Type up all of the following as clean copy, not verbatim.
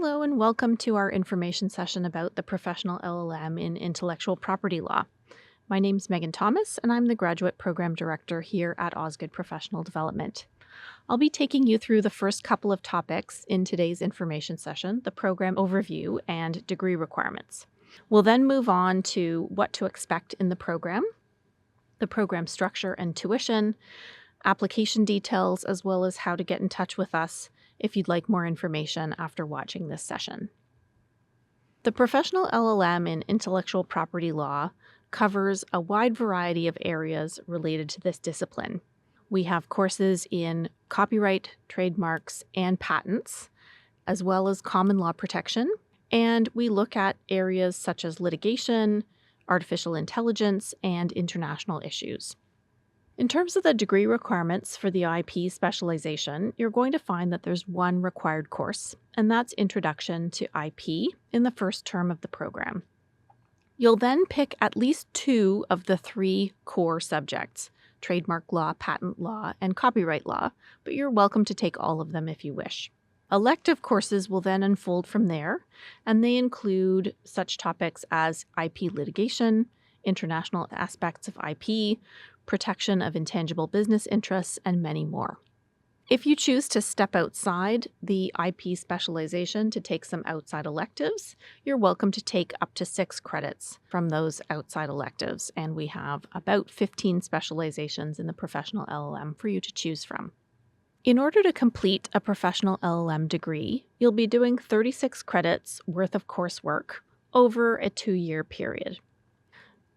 Hello and welcome to our information session about the professional LLM in intellectual property law. My name's Megan Thomas and I'm the Graduate Program Director here at Osgoode Professional Development. I'll be taking you through the first couple of topics in today's information session, the program overview and degree requirements. We'll then move on to what to expect in the program structure and tuition, application details, as well as how to get in touch with us if you'd like more information after watching this session. The professional LLM in intellectual property law covers a wide variety of areas related to this discipline. We have courses in copyright, trademarks, and patents, as well as common law protection, and we look at areas such as litigation, artificial intelligence, and international issues. In terms of the degree requirements for the IP specialization, you're going to find that there's one required course, and that's Introduction to IP in the first term of the program. You'll then pick at least two of the three core subjects, trademark law, patent law, and copyright law, but you're welcome to take all of them if you wish. Elective courses will then unfold from there, and they include such topics as IP litigation, international aspects of IP, protection of intangible business interests, and many more. If you choose to step outside the IP specialization to take some outside electives, you're welcome to take up to 6 credits from those outside electives, and we have about 15 specializations in the professional LLM for you to choose from. In order to complete a professional LLM degree, you'll be doing 36 credits worth of coursework over a 2-year period.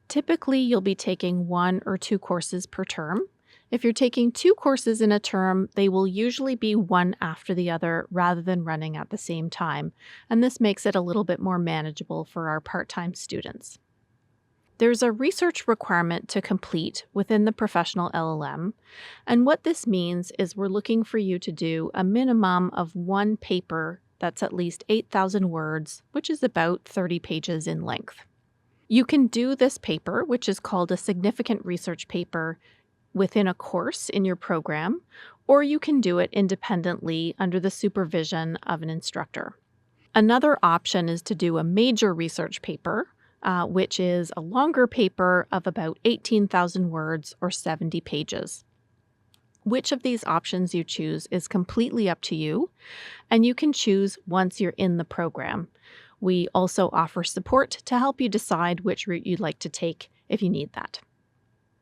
Typically, you'll be taking 1 or 2 courses per term. If you're taking 2 courses in a term, they will usually be one after the other rather than running at the same time, and this makes it a little bit more manageable for our part-time students. There's a research requirement to complete within the professional LLM, and what this means is we're looking for you to do a minimum of 1 paper that's at least 8,000 words, which is about 30 pages in length. You can do this paper, which is called a significant research paper, within a course in your program, or you can do it independently under the supervision of an instructor. Another option is to do a major research paper, which is a longer paper of about 18,000 words or 70 pages. Which of these options you choose is completely up to you, and you can choose once you're in the program. We also offer support to help you decide which route you'd like to take if you need that.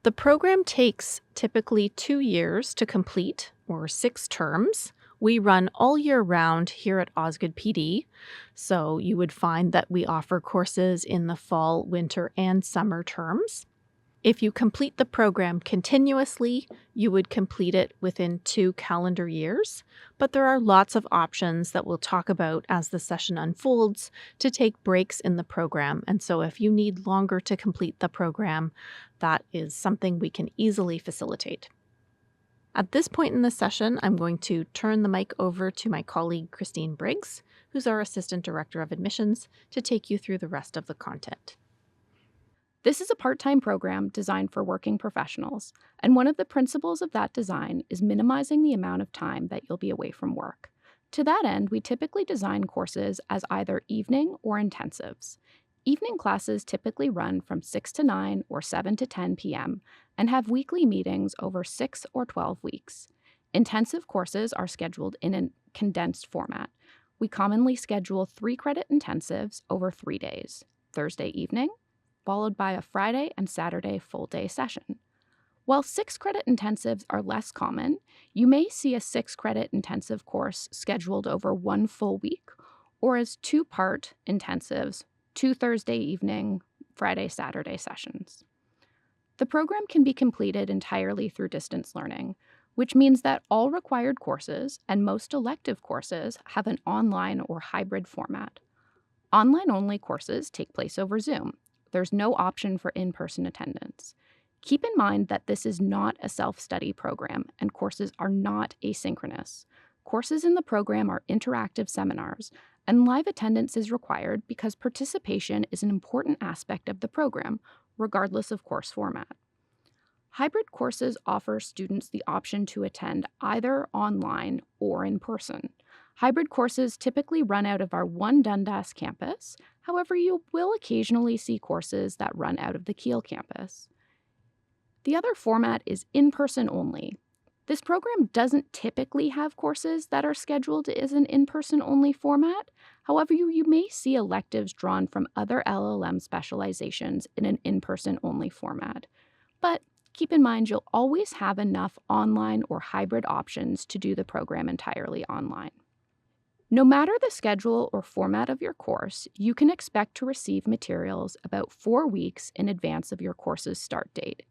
The program takes typically 2 years to complete, or 6 terms. We run all year round here at OsgoodePD, so you would find that we offer courses in the fall, winter, and summer terms. If you complete the program continuously, you would complete it within 2 calendar years, but there are lots of options that we'll talk about as the session unfolds to take breaks in the program, and so if you need longer to complete the program, that is something we can easily facilitate. At this point in the session, I'm going to turn the mic over to my colleague Christine Briggs, who's our Assistant Director of Admissions, to take you through the rest of the content. This is a part-time program designed for working professionals, and one of the principles of that design is minimizing the amount of time that you'll be away from work. To that end, we typically design courses as either evening or intensives. Evening classes typically run from 6 to 9 or 7 to 10 p.m. and have weekly meetings over 6 or 12 weeks. Intensive courses are scheduled in a condensed format. We commonly schedule 3-credit intensives over 3 days, Thursday evening, followed by a Friday and Saturday full-day session. While 6-credit intensives are less common, you may see a 6-credit intensive course scheduled over 1 full week, or as 2-part intensives, 2 Thursday evening, Friday, Saturday sessions. The program can be completed entirely through distance learning, which means that all required courses and most elective courses have an online or hybrid format. Online-only courses take place over Zoom. There's no option for in-person attendance. Keep in mind that this is not a self-study program, and courses are not asynchronous. Courses in the program are interactive seminars, and live attendance is required because participation is an important aspect of the program, regardless of course format. Hybrid courses offer students the option to attend either online or in person. Hybrid courses typically run out of our One Dundas campus. However, you will occasionally see courses that run out of the Kiel campus. The other format is in-person only. This program doesn't typically have courses that are scheduled as an in-person only format. However, you may see electives drawn from other LLM specializations in an in-person only format. But keep in mind, you'll always have enough online or hybrid options to do the program entirely online. No matter the schedule or format of your course, you can expect to receive materials about 4 weeks in advance of your course's start date.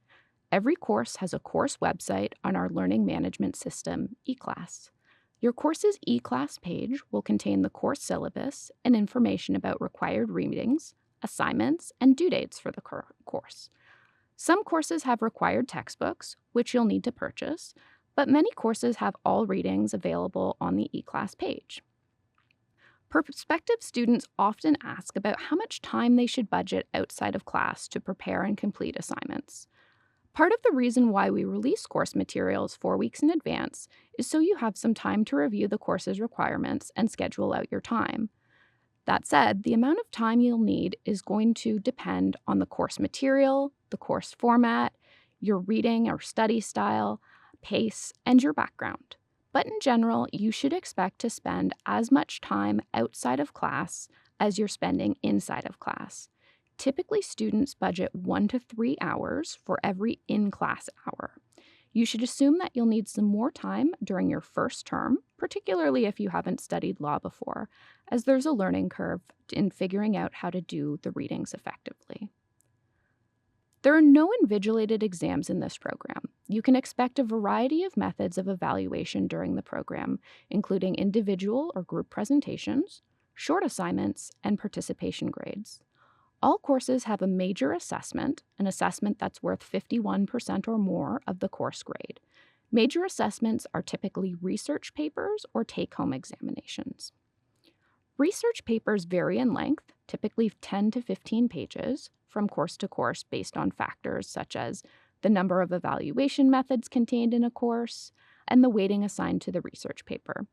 Every course has a course website on our learning management system, eClass. Your course's eClass page will contain the course syllabus and information about required readings, assignments, and due dates for the course. Some courses have required textbooks, which you'll need to purchase, but many courses have all readings available on the eClass page. Prospective students often ask about how much time they should budget outside of class to prepare and complete assignments. Part of the reason why we release course materials 4 weeks in advance is so you have some time to review the course's requirements and schedule out your time. That said, the amount of time you'll need is going to depend on the course material, the course format, your reading or study style, pace, and your background. But in general, you should expect to spend as much time outside of class as you're spending inside of class. Typically, students budget 1 to 3 hours for every in-class hour. You should assume that you'll need some more time during your first term, particularly if you haven't studied law before, as there's a learning curve in figuring out how to do the readings effectively. There are no invigilated exams in this program. You can expect a variety of methods of evaluation during the program, including individual or group presentations, short assignments, and participation grades. All courses have a major assessment, an assessment that's worth 51% or more of the course grade. Major assessments are typically research papers or take-home examinations. Research papers vary in length, typically 10 to 15 pages, from course to course based on factors such as the number of evaluation methods contained in a course and the weighting assigned to the research paper.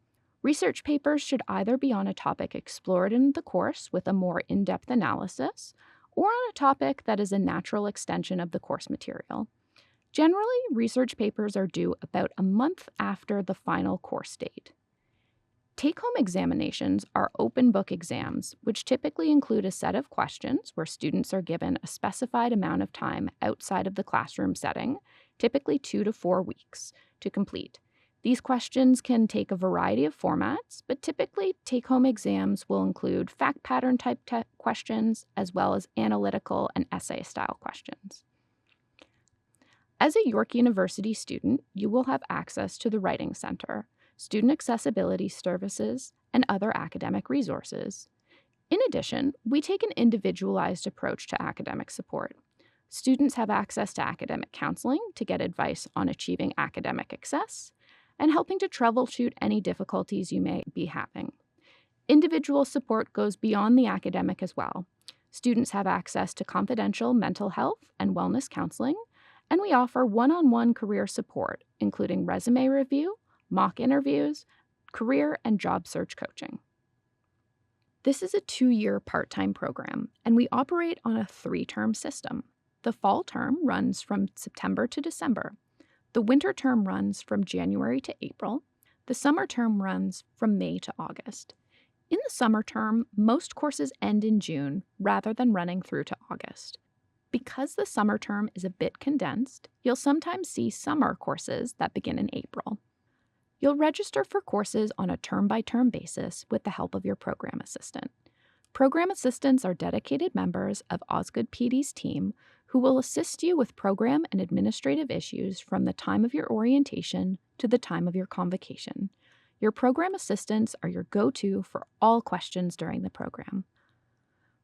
Research papers should either be on a topic explored in the course with a more in-depth analysis or on a topic that is a natural extension of the course material. Generally, research papers are due about a month after the final course date. Take-home examinations are open book exams, which typically include a set of questions where students are given a specified amount of time outside of the classroom setting, typically 2 to 4 weeks, to complete. These questions can take a variety of formats, but typically take-home exams will include fact pattern type questions as well as analytical and essay style questions. As a York University student, you will have access to the Writing Center, student accessibility services, and other academic resources. In addition, we take an individualized approach to academic support. Students have access to academic counseling to get advice on achieving academic success and helping to troubleshoot any difficulties you may be having. Individual support goes beyond the academic as well. Students have access to confidential mental health and wellness counseling, and we offer one-on-one career support, including resume review, mock interviews, career and job search coaching. This is a 2-year part-time program, and we operate on a 3-term system. The fall term runs from September to December. The winter term runs from January to April. The summer term runs from May to August. In the summer term, most courses end in June rather than running through to August. Because the summer term is a bit condensed, you'll sometimes see summer courses that begin in April. You'll register for courses on a term-by-term basis with the help of your program assistant. Program assistants are dedicated members of OsgoodePD's team who will assist you with program and administrative issues from the time of your orientation to the time of your convocation. Your program assistants are your go-to for all questions during the program.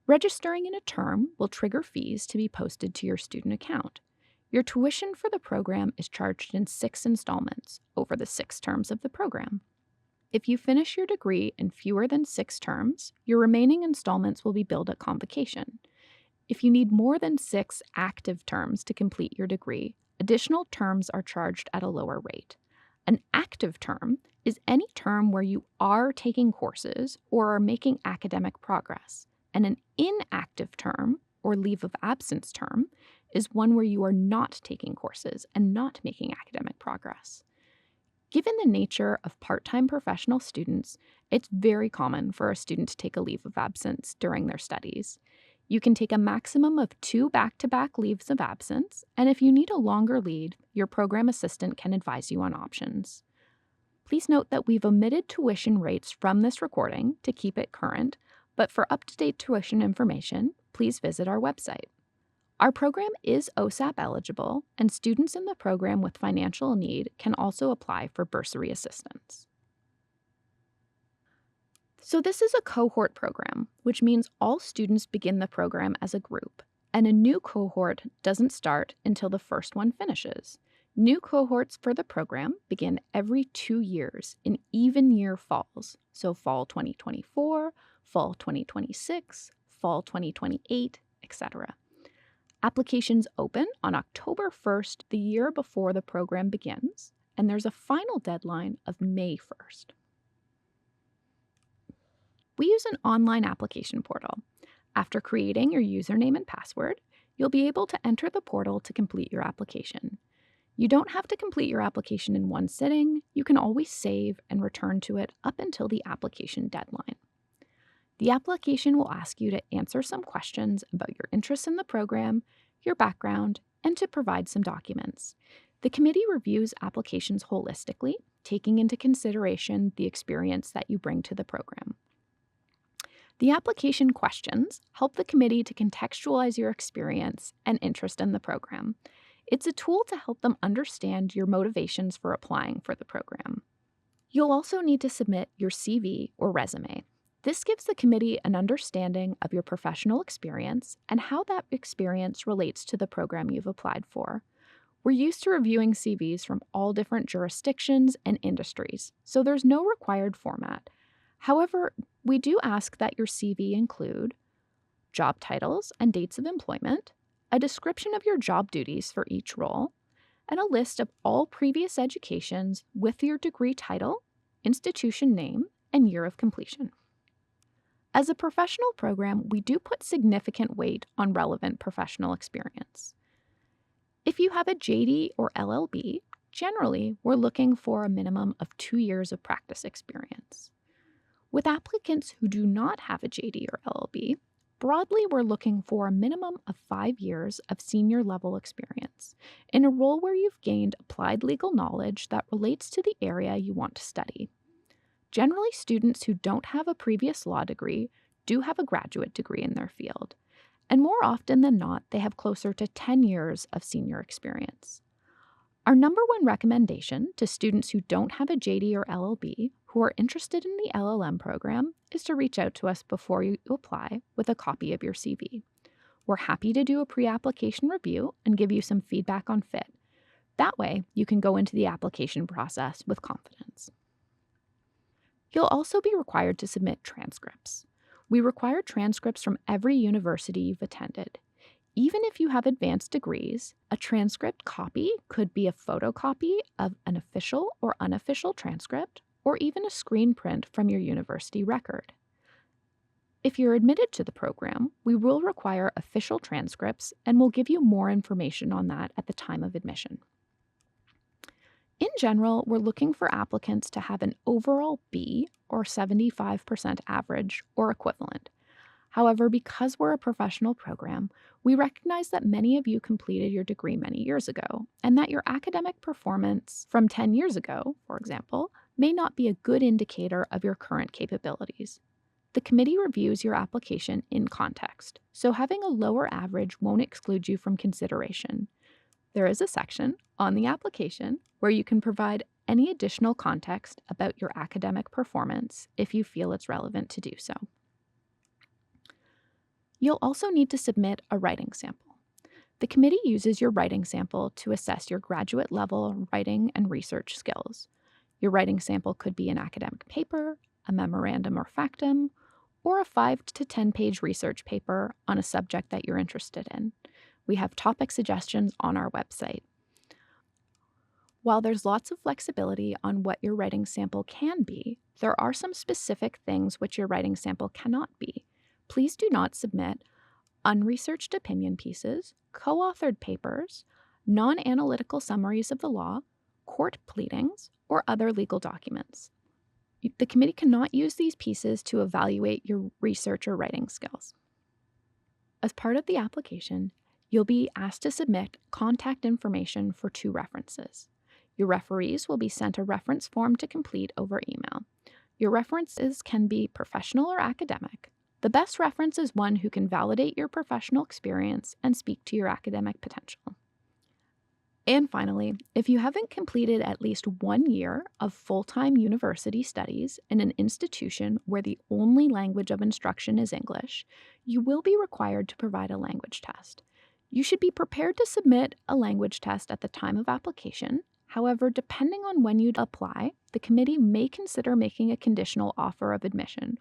Registering in a term will trigger fees to be posted to your student account. Your tuition for the program is charged in 6 installments over the 6 terms of the program. If you finish your degree in fewer than 6 terms, your remaining installments will be billed at convocation. If you need more than 6 active terms to complete your degree, additional terms are charged at a lower rate. An active term is any term where you are taking courses or are making academic progress, and an inactive term or leave of absence term is one where you are not taking courses and not making academic progress. Given the nature of part-time professional students, it's very common for a student to take a leave of absence during their studies. You can take a maximum of 2 back-to-back leaves of absence, and if you need a longer leave, your program assistant can advise you on options. Please note that we've omitted tuition rates from this recording to keep it current, but for up-to-date tuition information, please visit our website. Our program is OSAP eligible, and students in the program with financial need can also apply for bursary assistance. So this is a cohort program, which means all students begin the program as a group, and a new cohort doesn't start until the first one finishes. New cohorts for the program begin every 2 years in even year falls, so fall 2024, fall 2026, fall 2028, etc. Applications open on October 1st, the year before the program begins, and there's a final deadline of May 1st. We use an online application portal. After creating your username and password, you'll be able to enter the portal to complete your application. You don't have to complete your application in one sitting. You can always save and return to it up until the application deadline. The application will ask you to answer some questions about your interests in the program, your background, and to provide some documents. The committee reviews applications holistically, taking into consideration the experience that you bring to the program. The application questions help the committee to contextualize your experience and interest in the program. It's a tool to help them understand your motivations for applying for the program. You'll also need to submit your CV or resume. This gives the committee an understanding of your professional experience and how that experience relates to the program you've applied for. We're used to reviewing CVs from all different jurisdictions and industries, so there's no required format. However, we do ask that your CV include job titles and dates of employment, a description of your job duties for each role, and a list of all previous educations with your degree title, institution name, and year of completion. As a professional program, we do put significant weight on relevant professional experience. If you have a JD or LLB, generally we're looking for a minimum of 2 years of practice experience. With applicants who do not have a JD or LLB, broadly we're looking for a minimum of 5 years of senior level experience in a role where you've gained applied legal knowledge that relates to the area you want to study. Generally, students who don't have a previous law degree do have a graduate degree in their field, and more often than not, they have closer to 10 years of senior experience. Our number one recommendation to students who don't have a JD or LLB who are interested in the LLM program is to reach out to us before you apply with a copy of your CV. We're happy to do a pre-application review and give you some feedback on fit. That way, you can go into the application process with confidence. You'll also be required to submit transcripts. We require transcripts from every university you've attended. Even if you have advanced degrees, a transcript copy could be a photocopy of an official or unofficial transcript, or even a screen print from your university record. If you're admitted to the program, we will require official transcripts, and we'll give you more information on that at the time of admission. In general, we're looking for applicants to have an overall B or 75% average or equivalent. However, because we're a professional program, we recognize that many of you completed your degree many years ago, and that your academic performance from 10 years ago, for example, may not be a good indicator of your current capabilities. The committee reviews your application in context, so having a lower average won't exclude you from consideration. There is a section on the application where you can provide any additional context about your academic performance if you feel it's relevant to do so. You'll also need to submit a writing sample. The committee uses your writing sample to assess your graduate level writing and research skills. Your writing sample could be an academic paper, a memorandum or factum, or a 5 to 10 page research paper on a subject that you're interested in. We have topic suggestions on our website. While there's lots of flexibility on what your writing sample can be, there are some specific things which your writing sample cannot be. Please do not submit unresearched opinion pieces, co-authored papers, non-analytical summaries of the law, court pleadings, or other legal documents. The committee cannot use these pieces to evaluate your research or writing skills. As part of the application, you'll be asked to submit contact information for 2 references. Your referees will be sent a reference form to complete over email. Your references can be professional or academic. The best reference is one who can validate your professional experience and speak to your academic potential. And finally, if you haven't completed at least 1 year of full-time university studies in an institution where the only language of instruction is English, you will be required to provide a language test. You should be prepared to submit a language test at the time of application. However, depending on when you'd apply, the committee may consider making a conditional offer of admission,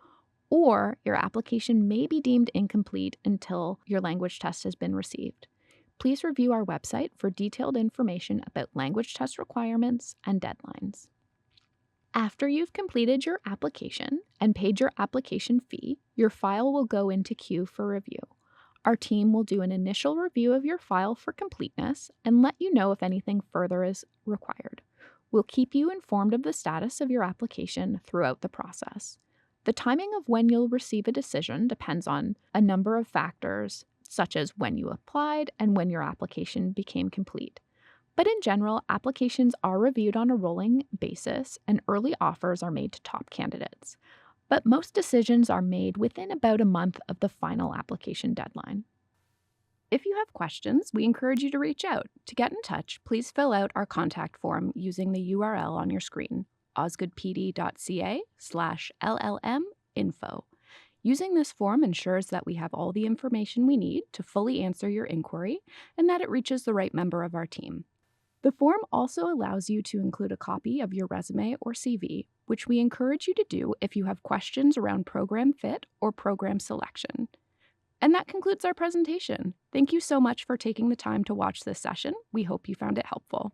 or your application may be deemed incomplete until your language test has been received. Please review our website for detailed information about language test requirements and deadlines. After you've completed your application and paid your application fee, your file will go into queue for review. Our team will do an initial review of your file for completeness and let you know if anything further is required. We'll keep you informed of the status of your application throughout the process. The timing of when you'll receive a decision depends on a number of factors, such as when you applied and when your application became complete. But in general, applications are reviewed on a rolling basis and early offers are made to top candidates. But most decisions are made within about a month of the final application deadline. If you have questions, we encourage you to reach out. To get in touch, please fill out our contact form using the URL on your screen, osgoodepd.ca/LLM-info. Using this form ensures that we have all the information we need to fully answer your inquiry and that it reaches the right member of our team. The form also allows you to include a copy of your resume or CV, which we encourage you to do if you have questions around program fit or program selection. And that concludes our presentation. Thank you so much for taking the time to watch this session. We hope you found it helpful.